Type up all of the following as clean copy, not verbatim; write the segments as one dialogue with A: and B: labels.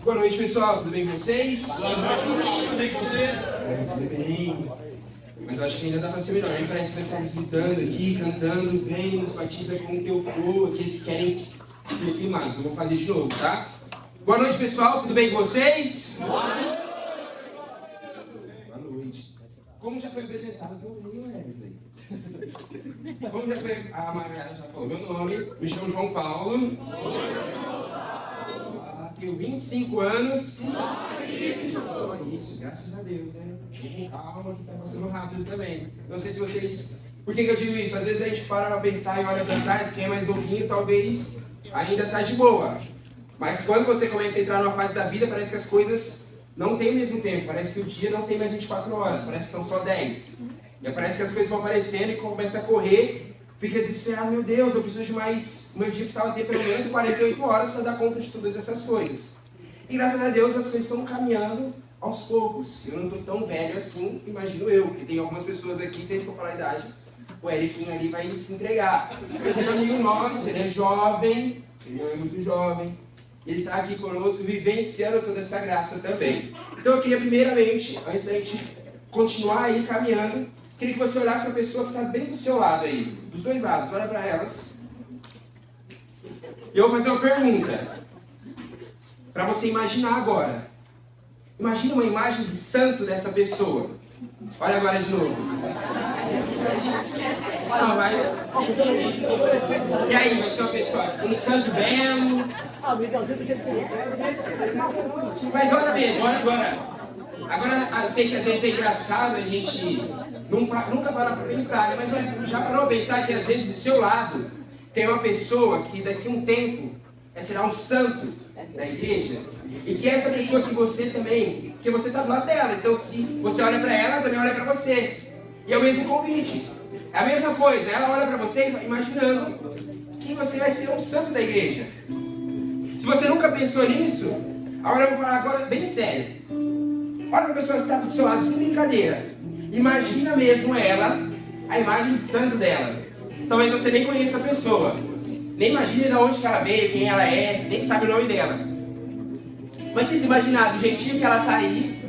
A: Boa noite, pessoal. Tudo bem com vocês?
B: Boa noite, tudo bem com você?
A: Tudo bem. Mas eu acho que ainda dá pra ser melhor. Aí parece que vai estar gritando aqui, cantando, vem, nos batiza com o teu flow, aqueles que querem ser filmados. Eu vou fazer de novo, tá? Boa noite, pessoal. Tudo bem com vocês? Boa noite. Como já foi apresentado, eu tô meio Wesley. Como já foi, a Mariana já falou meu nome, me chamo João Paulo. Tenho 25 anos. Só isso, graças a Deus, né? Vou com calma que tá passando rápido também. Não sei se vocês... Por que eu digo isso? Às vezes a gente para pensar e olha pra trás, quem é mais novinho talvez ainda tá de boa. Mas quando você começa a entrar numa fase da vida, parece que as coisas não têm o mesmo tempo. Parece que o dia não tem mais 24 horas, parece que são só 10. E parece que as coisas vão aparecendo e começa a correr. Fica desesperado, meu Deus, eu preciso de mais... O meu dia precisava ter pelo menos 48 horas para dar conta de todas essas coisas. E graças a Deus as coisas estão caminhando aos poucos. Eu não estou tão velho assim, imagino eu, porque tem algumas pessoas aqui, se a gente for falar a idade, o Eriquinho ali vai se entregar. Por exemplo, amigo nosso, ele é jovem, ele é muito jovem, ele está aqui conosco, vivenciando toda essa graça também. Então eu queria primeiramente, antes da gente continuar aí caminhando, queria que você olhasse para a pessoa que está bem do seu lado aí, dos dois lados, olha para elas. E eu vou fazer uma pergunta, para você imaginar agora. Imagina uma imagem de santo dessa pessoa. Olha agora de novo. Não, vai. E aí, vai ser uma pessoa, um santo belo. Mas olha mesmo, olha agora. Agora, eu sei que às vezes é engraçado, a gente nunca para pra pensar, né? Mas já parou pra pensar que às vezes do seu lado tem uma pessoa que daqui a um tempo será um santo da igreja? E que é essa pessoa que você também, porque você está do lado dela, então se você olha para ela, ela também olha para você. E é o mesmo convite, é a mesma coisa, ela olha para você imaginando que você vai ser um santo da igreja. Se você nunca pensou nisso, agora eu vou falar agora bem sério. Olha para a pessoa que está do seu lado, sem brincadeira. Imagina mesmo ela, a imagem de santo dela. Talvez você nem conheça a pessoa, nem imagine de onde que ela veio, quem ela é, nem sabe o nome dela. Mas tenta imaginar, do jeitinho que ela tá aí,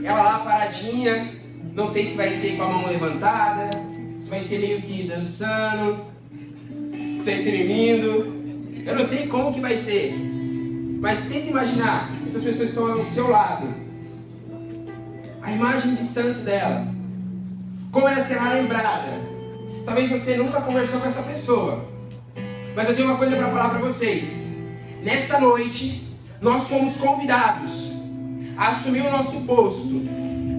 A: ela lá paradinha, não sei se vai ser com a mão levantada, se vai ser meio que dançando, se vai ser mimindo, eu não sei como que vai ser. Mas tenta imaginar, essas pessoas estão ao seu lado, a imagem de santo dela, como ela será lembrada. Talvez você nunca conversou com essa pessoa, mas eu tenho uma coisa para falar para vocês. Nessa noite, nós somos convidados a assumir o nosso posto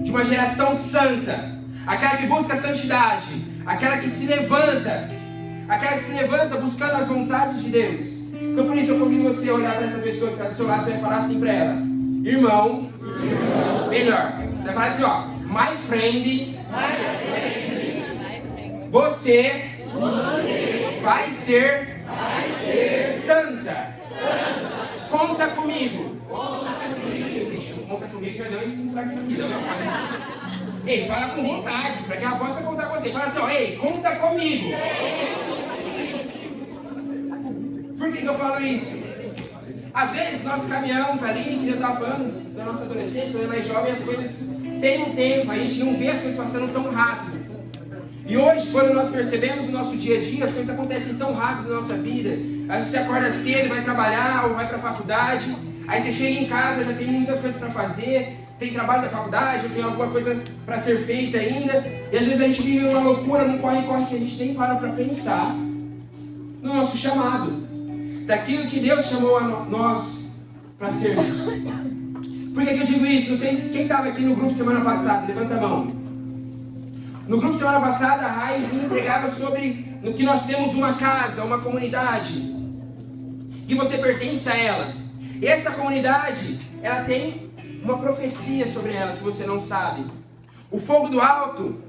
A: de uma geração santa, aquela que busca a santidade, aquela que se levanta buscando as vontades de Deus. Então por isso eu convido você a olhar para essa pessoa que está do seu lado, você vai falar assim para ela: irmão, melhor, você vai falar assim, ó, my friend, você vai ser santa. Conta comigo. Bicho, conta comigo que vai dar uma enfraquecida. Ei, fala com vontade, para que ela possa contar com você. Fala assim, ó, ei, conta comigo. Por que eu falo isso? Às vezes nós caminhamos ali, que eu estava falando da nossa adolescência, quando é mais jovem, as coisas têm um tempo, a gente não vê as coisas passando tão rápido. E hoje, quando nós percebemos no nosso dia a dia, as coisas acontecem tão rápido na nossa vida. Aí você acorda cedo, vai trabalhar ou vai para a faculdade. Aí você chega em casa, já tem muitas coisas para fazer. Tem trabalho da faculdade, ou tem alguma coisa para ser feita ainda. E às vezes a gente vive uma loucura, num corre-corre que a gente nem para pensar no nosso chamado. Daquilo que Deus chamou a nós para sermos. Por que eu digo isso? Não sei se quem estava aqui no grupo semana passada, levanta a mão. No grupo semana passada, a Rai pregava sobre no que nós temos uma casa, uma comunidade, que você pertence a ela. E essa comunidade, ela tem uma profecia sobre ela, se você não sabe. O fogo do alto,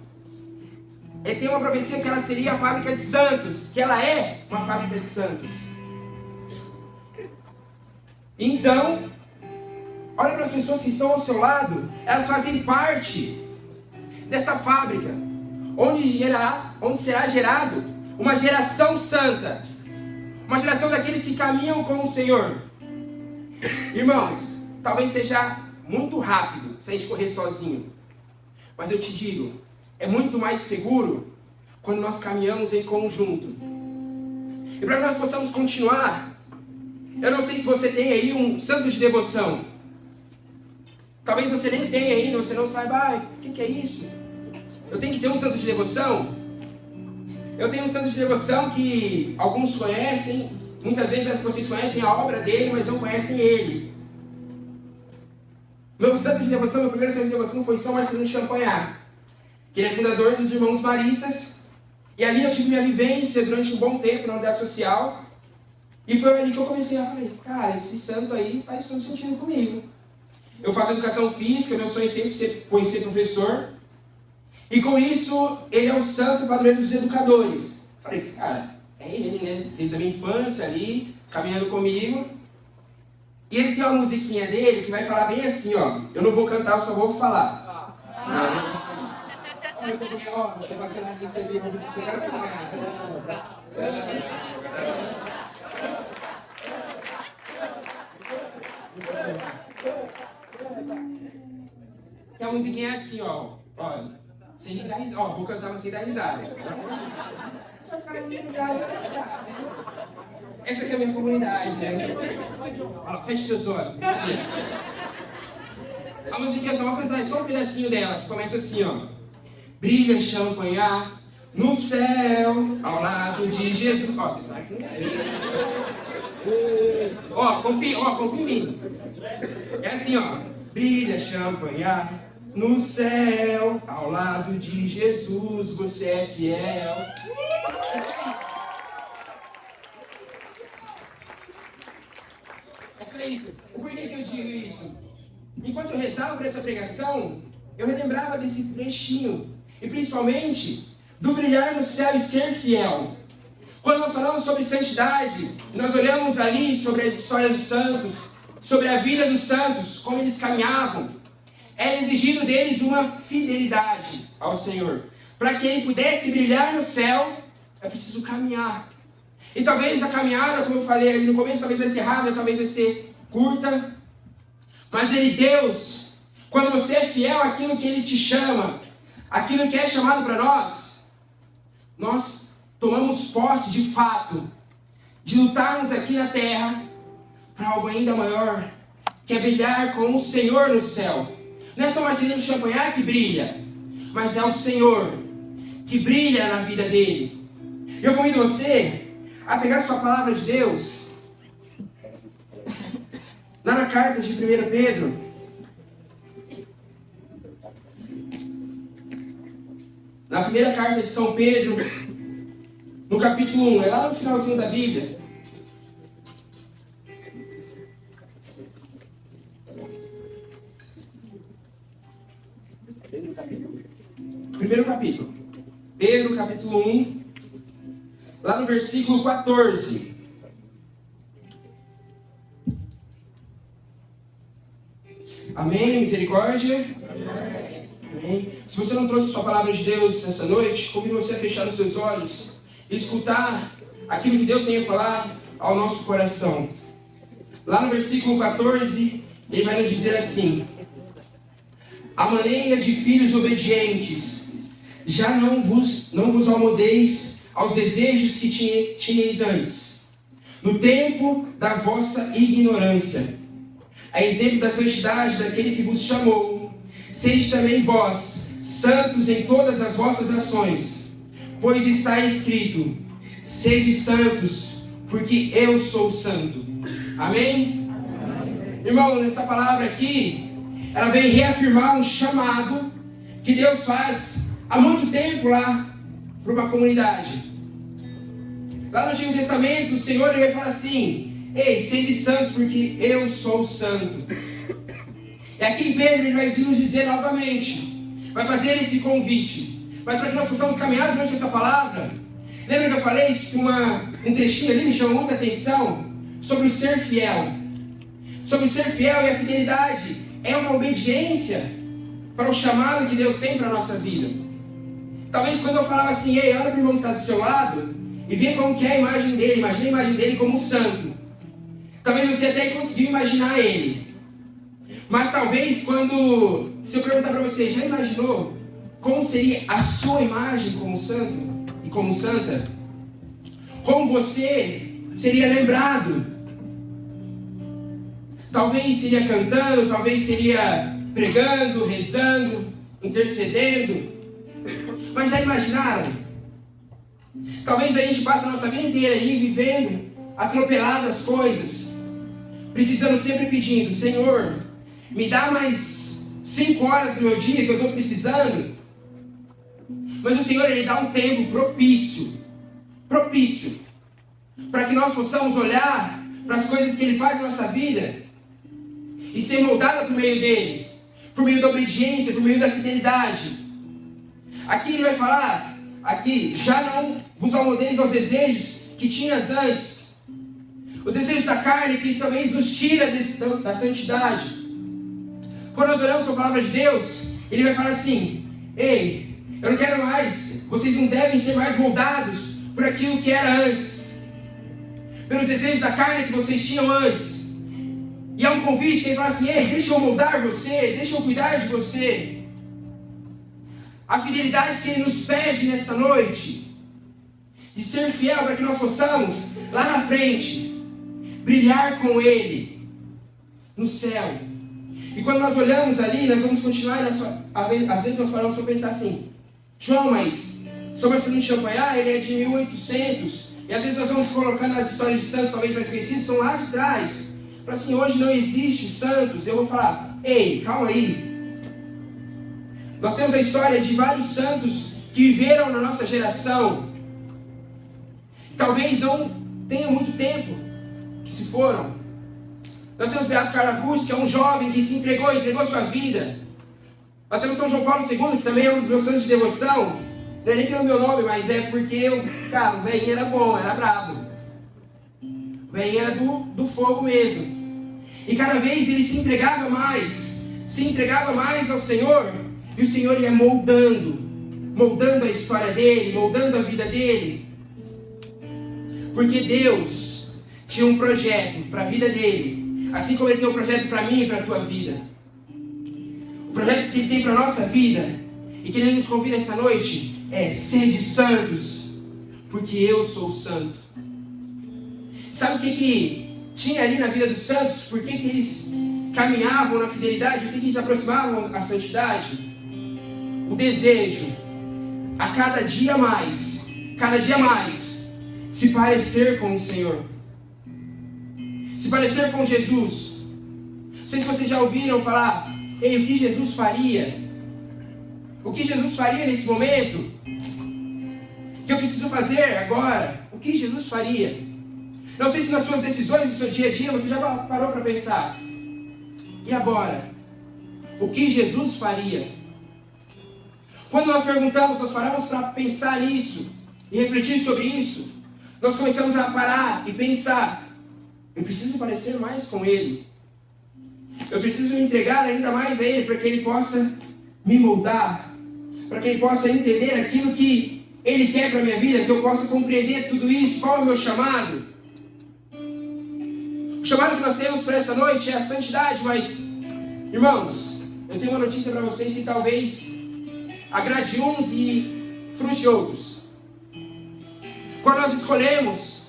A: ele tem uma profecia que ela seria a fábrica de santos, que ela é uma fábrica de santos. Então, olha para as pessoas que estão ao seu lado, elas fazem parte dessa fábrica, onde será gerado uma geração santa, uma geração daqueles que caminham com o Senhor. Irmãos, talvez seja muito rápido se a gente correr sozinho. Mas eu te digo, é muito mais seguro quando nós caminhamos em conjunto. E para que nós possamos continuar, eu não sei se você tem aí um santo de devoção. Talvez você nem tenha ainda, você não saiba, o que é isso? Eu tenho que ter um santo de devoção? Eu tenho um santo de devoção que alguns conhecem, muitas vezes vocês conhecem a obra dele, mas não conhecem ele. Meu santo de devoção, meu primeiro santo de devoção foi São Marcelino de Champagnat, que ele é fundador dos Irmãos Maristas, e ali eu tive minha vivência durante um bom tempo na unidade social, e foi ali que eu comecei a falar, cara, esse santo aí faz todo sentido comigo. Eu faço educação física, meu sonho sempre foi ser professor, e com isso, ele é o santo padroeiro dos educadores. Falei, cara, é ele, né? Desde a minha infância ali, caminhando comigo. E ele tem uma musiquinha dele que vai falar bem assim, ó. Eu não vou cantar, eu só vou falar. Ó, você vai ser na lista ali, você quer cantar. Que a musiquinha é assim, ó. Olha. Sem dar risada. Ó, vou cantar, mas sem dar risada. Os caras já. Essa aqui é a minha comunidade, né? Olha, feche seus olhos. A musiquinha só vou cantar, é só um pedacinho dela, que começa assim, ó. Brilha Champagnat no céu, ao lado de Jesus. Ó, vocês sabem que não é. Ó, confia em mim. É assim, ó. Brilha Champagnat no céu, ao lado de Jesus, você é fiel. Por que eu digo isso? Enquanto eu rezava por essa pregação, eu relembrava desse trechinho. E principalmente, do brilhar no céu e ser fiel. Quando nós falamos sobre santidade, nós olhamos ali sobre a história dos santos, sobre a vida dos santos, como eles caminhavam. Era exigido deles uma fidelidade ao Senhor. Para que ele pudesse brilhar no céu, é preciso caminhar. E talvez a caminhada, como eu falei ali no começo, talvez vai ser rápida, talvez vai ser curta. Mas Deus, quando você é fiel àquilo que Ele te chama, aquilo que é chamado para nós tomamos posse de fato, de lutarmos aqui na terra, para algo ainda maior, que é brilhar com o Senhor no céu. Não é só Marcelino de Champagnat que brilha, mas é o Senhor que brilha na vida dele. Eu convido você a pegar sua palavra de Deus, lá na carta de 1 Pedro, na primeira carta de São Pedro, no capítulo 1, é lá no finalzinho da Bíblia. Primeiro capítulo, Pedro capítulo 1, lá no versículo 14. Amém? Misericórdia? Amém. Se você não trouxe a sua palavra de Deus essa noite, convido você a fechar os seus olhos e escutar aquilo que Deus tem a falar ao nosso coração. Lá no versículo 14, ele vai nos dizer assim: a maneira de filhos obedientes, já não vos amoldeis aos desejos que tinhais antes, no tempo da vossa ignorância. A exemplo da santidade daquele que vos chamou, sede também vós santos em todas as vossas ações, pois está escrito: sede santos, porque eu sou santo. Amém? Amém. Irmão, nessa palavra aqui, ela vem reafirmar um chamado que Deus faz há muito tempo lá para uma comunidade. Lá no Antigo Testamento, o Senhor ele vai falar assim: ei, sede santos, porque eu sou santo. E aqui em Pedro ele vai nos dizer novamente, vai fazer esse convite. Mas para que nós possamos caminhar durante essa palavra, lembra que eu falei que um trechinho ali me chamou muita atenção sobre o ser fiel. Sobre o ser fiel e a fidelidade é uma obediência para o chamado que Deus tem para a nossa vida. Talvez quando eu falava assim: ei, olha para o irmão que está do seu lado e vê como que é a imagem dele, imagina a imagem dele como um santo. Talvez você até conseguiu imaginar ele. Mas talvez se eu perguntar para você, já imaginou como seria a sua imagem como santo e como santa? Como você seria lembrado? Talvez seria cantando, talvez seria pregando, rezando, intercedendo. Mas já imaginaram? Talvez a gente passe a nossa vida inteira aí vivendo atropelado as coisas, precisando sempre pedindo: Senhor, me dá mais 5 horas do meu dia que eu estou precisando. Mas o Senhor, Ele dá um tempo propício, para que nós possamos olhar para as coisas que Ele faz na nossa vida e ser moldado por meio dEle, por meio da obediência, por meio da fidelidade. Aqui Ele vai falar, já não vos amoldeis aos desejos que tinhas antes, os desejos da carne que talvez nos tira da santidade. Quando nós olhamos para a palavra de Deus, Ele vai falar assim: ei, eu não quero mais, vocês não devem ser mais moldados por aquilo que era antes, pelos desejos da carne que vocês tinham antes. E é um convite que Ele fala assim: ei, deixa eu moldar você, deixa eu cuidar de você. A fidelidade que Ele nos pede nessa noite, de ser fiel para que nós possamos, lá na frente, brilhar com Ele no céu. E quando nós olhamos ali, nós vamos continuar, às vezes nós paramos para pensar assim: João, mas São Marcelino de Champagnat, ele é de 1800, e às vezes nós vamos colocando as histórias de santos, talvez mais conhecidos, são lá de trás. Para assim, hoje não existe santos. Eu vou falar: ei, calma aí. Nós temos a história de vários santos que viveram na nossa geração, talvez não tenham muito tempo que se foram. Nós temos Beato Carlo Augusto, que é um jovem que se entregou sua vida. Nós temos São João Paulo II, que também é um dos meus santos de devoção. Não é nem pelo meu nome, mas é porque o velhinho era bom, era brabo. O velhinho era do fogo mesmo. E cada vez ele se entregava mais ao Senhor. E o Senhor ia moldando a história dele, moldando a vida dele. Porque Deus tinha um projeto para a vida dele, assim como Ele tem um projeto para mim e para a tua vida. O projeto que Ele tem para a nossa vida, e que Ele nos convida essa noite, é: sede santos, porque eu sou santo. Sabe o que tinha ali na vida dos santos? Por que eles caminhavam na fidelidade? O que eles aproximavam à santidade? O desejo, a cada dia mais, se parecer com o Senhor, se parecer com Jesus. Não sei se vocês já ouviram falar: ei, o que Jesus faria? O que Jesus faria nesse momento? O que eu preciso fazer agora? O que Jesus faria? Não sei se nas suas decisões do seu dia a dia você já parou para pensar: e agora? O que Jesus faria? Quando nós perguntamos, nós paramos para pensar nisso e refletir sobre isso, nós começamos a parar e pensar: eu preciso parecer mais com Ele. Eu preciso me entregar ainda mais a Ele, para que Ele possa me moldar, para que Ele possa entender aquilo que Ele quer para a minha vida, que eu possa compreender tudo isso. Qual é o meu chamado? O chamado que nós temos para essa noite é a santidade. Mas, irmãos, eu tenho uma notícia para vocês que talvez agrade uns e frustre outros. Quando nós escolhemos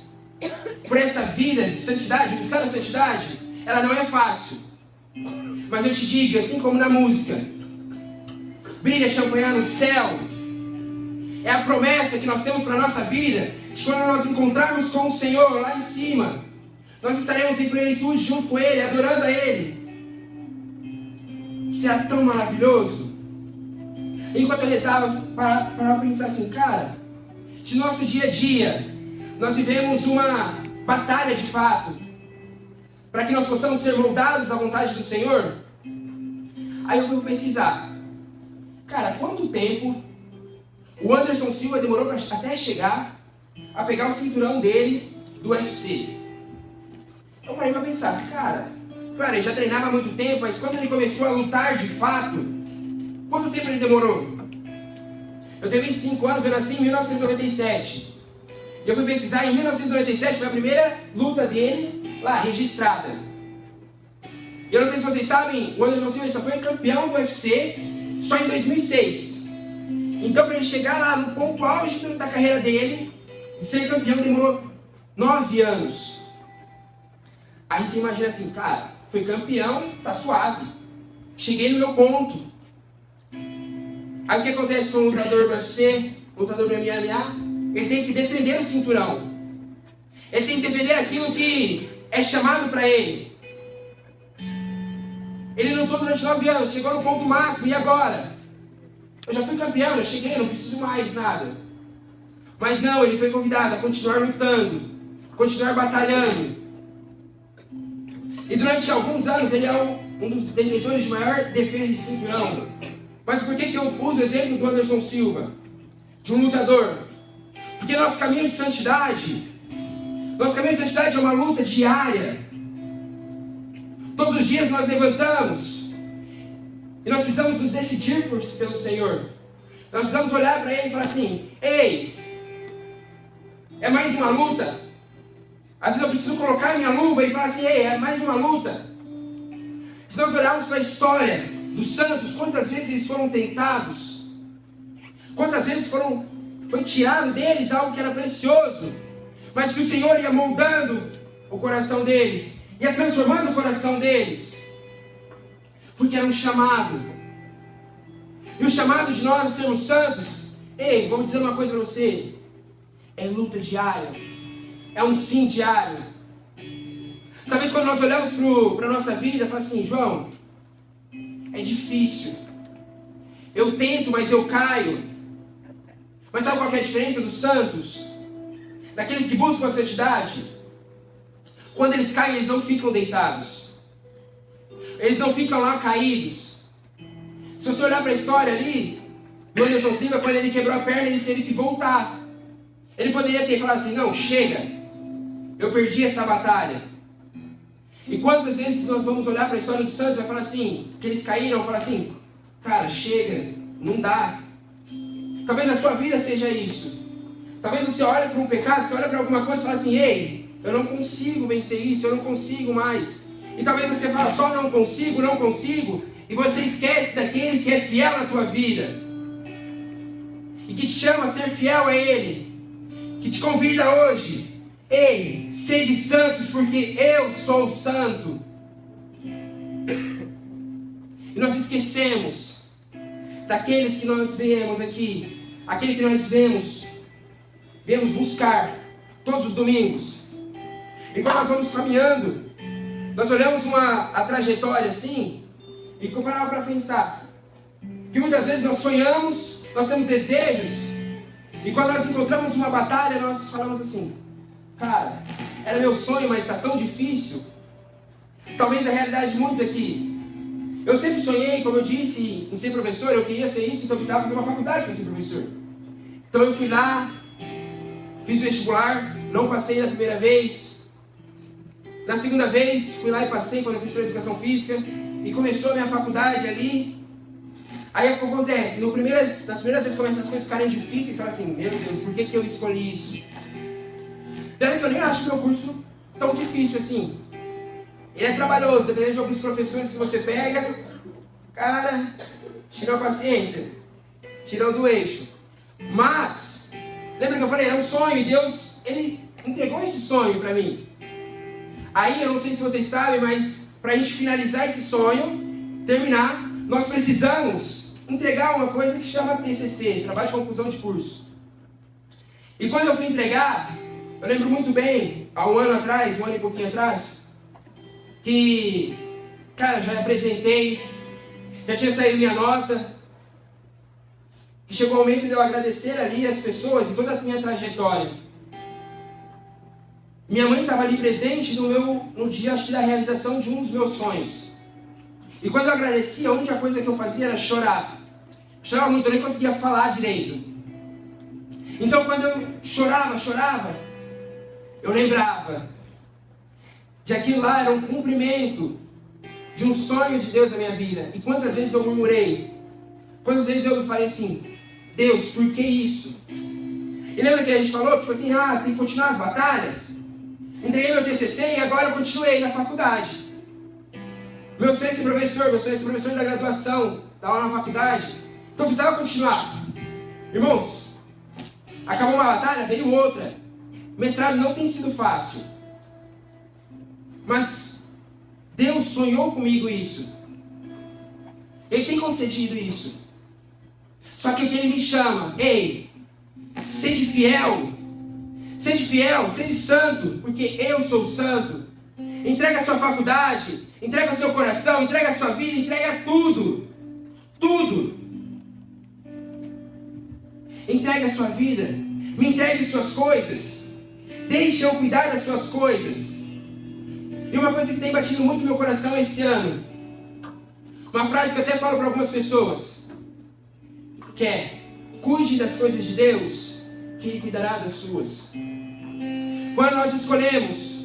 A: por essa vida de santidade, buscar a santidade, ela não é fácil. Mas eu te digo, assim como na música, brilha Champagnat no céu, é a promessa que nós temos para a nossa vida, de quando nós encontrarmos com o Senhor lá em cima, nós estaremos em plenitude junto com Ele, adorando a Ele. Será tão maravilhoso. Enquanto eu rezava, para pensar assim: cara, se no nosso dia a dia nós vivemos uma batalha de fato, para que nós possamos ser moldados à vontade do Senhor, aí eu fui pesquisar: cara, quanto tempo o Anderson Silva demorou até chegar a pegar o cinturão dele do UFC? Eu parei para pensar: cara, claro, ele já treinava há muito tempo, mas quando ele começou a lutar de fato, quanto tempo ele demorou? Eu tenho 25 anos, eu nasci em 1997. E eu fui pesquisar, em 1997 foi a primeira luta dele lá, registrada. Eu não sei se vocês sabem, o Anderson Silva só foi campeão do UFC só em 2006. Então, para ele chegar lá no ponto auge da carreira dele, ser campeão demorou 9 anos. Aí você imagina assim, cara, foi campeão, tá suave. Cheguei no meu ponto. Aí o que acontece com o lutador do UFC, lutador do MMA? Ele tem que defender o cinturão. Ele tem que defender aquilo que é chamado para ele. Ele lutou durante 9 anos, chegou no ponto máximo, e agora? Eu já fui campeão, eu cheguei, não preciso mais nada. Mas não, ele foi convidado a continuar lutando, continuar batalhando. E durante alguns anos ele é um dos detentores de maior defesa de cinturão. Mas por que eu uso o exemplo do Anderson Silva? De um lutador? Porque nosso caminho de santidade é uma luta diária. Todos os dias nós levantamos e nós precisamos nos decidir pelo Senhor. Nós precisamos olhar para Ele e falar assim: ei, é mais uma luta. Às vezes eu preciso colocar minha luva e falar assim: ei, é mais uma luta. Se nós olharmos para a história dos santos, quantas vezes eles foram tentados, quantas vezes foi tirado deles algo que era precioso, mas que o Senhor ia moldando o coração deles, ia transformando o coração deles, porque era um chamado. E o chamado de nós sermos santos, ei, vou dizer uma coisa para você, é luta diária, é um sim diário. Talvez quando nós olhamos para a nossa vida, fala assim: João, é difícil, eu tento, mas eu caio. Mas sabe qual que é a diferença dos santos? Daqueles que buscam a santidade? Quando eles caem, eles não ficam deitados, eles não ficam lá caídos. Se você olhar para a história ali, do Anderson Silva, quando ele quebrou a perna, ele teve que voltar. Ele poderia ter falado assim: não, chega, eu perdi essa batalha. E quantas vezes nós vamos olhar para a história dos santos e vai falar assim, que eles caíram, falar assim: cara, chega, não dá. Talvez a sua vida seja isso. Talvez você olhe para um pecado, você olha para alguma coisa e fala assim: ei, eu não consigo vencer isso, eu não consigo mais. E talvez você fala só não consigo, e você esquece daquele que é fiel na tua vida, e que te chama a ser fiel a Ele, que te convida hoje: ei, sede santos, porque eu sou santo. E nós esquecemos daqueles que nós vemos aqui, aquele que nós vemos buscar todos os domingos. E quando nós vamos caminhando, nós olhamos a trajetória assim, e comparamos para pensar que muitas vezes nós sonhamos, nós temos desejos, e quando nós encontramos uma batalha, nós falamos assim: cara, era meu sonho, mas está tão difícil. Talvez a realidade de muitos aqui. Eu sempre sonhei, como eu disse, em ser professor. Eu queria ser isso, então eu precisava fazer uma faculdade para ser professor. Então eu fui lá, fiz o vestibular, não passei na primeira vez. Na segunda vez, fui lá e passei quando eu fiz para educação física. E começou a minha faculdade ali. Aí o que acontece? Nas primeiras vezes começam as coisas ficarem difíceis, você fala assim: meu Deus, por que eu escolhi isso? Deve que eu nem acho meu curso tão difícil assim. Ele é trabalhoso, dependendo de alguns professores que você pega, cara, tirou a paciência, tirou do eixo. Mas, lembra que eu falei, era um sonho, e Deus, Ele entregou esse sonho para mim. Aí, eu não sei se vocês sabem, mas para a gente finalizar esse sonho, terminar, nós precisamos entregar uma coisa que chama TCC, Trabalho de Conclusão de Curso. E quando eu fui entregar, eu lembro muito bem, há um ano e pouquinho atrás, que, cara, já apresentei, já tinha saído minha nota, e chegou o momento de eu agradecer ali as pessoas e toda a minha trajetória. Minha mãe estava ali presente no dia, acho que da realização de um dos meus sonhos. E quando eu agradeci, a única coisa que eu fazia era chorar. Chorava muito, eu nem conseguia falar direito. Então quando eu chorava, eu lembrava de aquilo lá era um cumprimento de um sonho de Deus na minha vida. E quantas vezes eu murmurei? Quantas vezes eu falei assim: Deus, por que isso? E lembra que a gente falou? Tipo assim, tem que continuar as batalhas? Entreguei meu TCC e agora eu continuei na faculdade. Meu sonho é ser professor da graduação, da aula na faculdade. Então eu precisava continuar. Irmãos, acabou uma batalha, veio outra. O mestrado não tem sido fácil. Mas Deus sonhou comigo isso. Ele tem concedido isso. Só que o que Ele me chama, ei, sede fiel, sede santo, porque eu sou santo. Entrega a sua faculdade, entrega o seu coração, entrega a sua vida, entrega tudo. Tudo. Entrega a sua vida, me entregue suas coisas. Deixe eu cuidar das suas coisas. E uma coisa que tem batido muito no meu coração esse ano, uma frase que eu até falo para algumas pessoas, que é: cuide das coisas de Deus, que Ele cuidará das suas. Quando nós escolhemos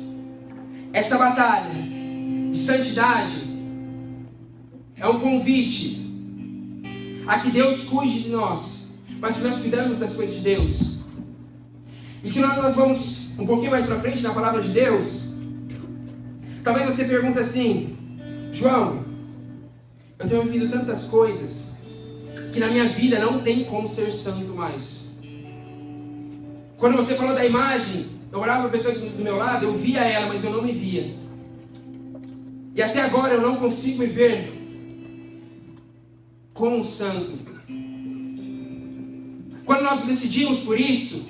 A: essa batalha de santidade, é um convite a que Deus cuide de nós, mas que nós cuidamos das coisas de Deus. E que nós vamos um pouquinho mais para frente na palavra de Deus. Talvez você pergunte assim: João, eu tenho ouvido tantas coisas que na minha vida não tem como ser santo mais. Quando você falou da imagem, eu olhava para a pessoa do meu lado, eu via ela, mas eu não me via. E até agora eu não consigo me ver como um santo. Quando nós decidimos por isso,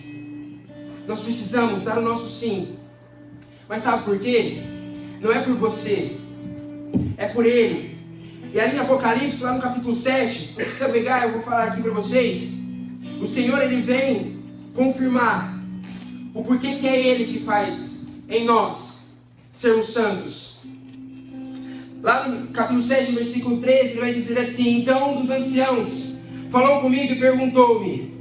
A: nós precisamos dar o nosso sim. Mas sabe por quê? Não é por você, é por Ele. E ali em Apocalipse, lá no capítulo 7, não precisa pegar, eu vou falar aqui para vocês. O Senhor, Ele vem confirmar o porquê que é Ele que faz em nós sermos santos. Lá no capítulo 7, versículo 13, Ele vai dizer assim: então um dos anciãos falou comigo e perguntou-me: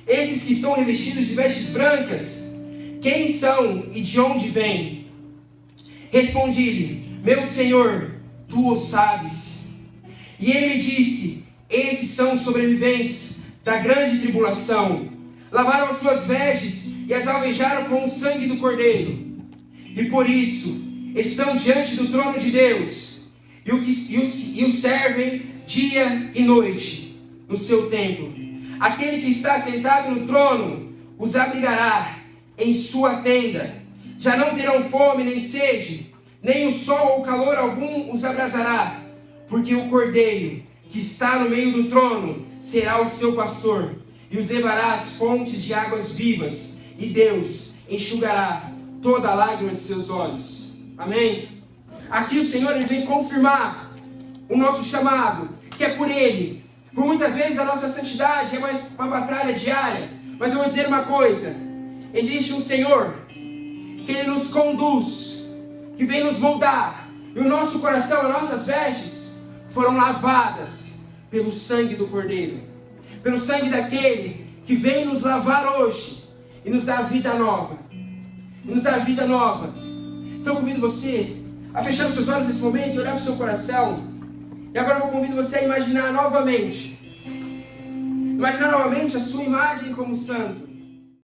A: esses que estão revestidos de vestes brancas, quem são e de onde vêm? Respondi-lhe: meu Senhor, tu o sabes. E ele me disse: esses são os sobreviventes da grande tribulação. Lavaram as suas vestes e as alvejaram com o sangue do Cordeiro. E por isso estão diante do trono de Deus e o servem dia e noite no seu templo. Aquele que está sentado no trono os abrigará em sua tenda. Já não terão fome nem sede, nem o sol ou calor algum os abrasará, porque o Cordeiro que está no meio do trono será o seu pastor, e os levará às fontes de águas vivas, e Deus enxugará toda a lágrima de seus olhos. Amém? Aqui o Senhor, Ele vem confirmar o nosso chamado, que é por Ele. Por muitas vezes a nossa santidade é uma batalha diária, mas eu vou dizer uma coisa: existe um Senhor que Ele nos conduz, que vem nos moldar, e o nosso coração, as nossas vestes foram lavadas pelo sangue do Cordeiro, pelo sangue daquele que vem nos lavar hoje e nos dar vida nova, Então eu convido você a fechar os seus olhos nesse momento, olhar para o seu coração, e agora eu convido você a imaginar novamente a sua imagem como santo.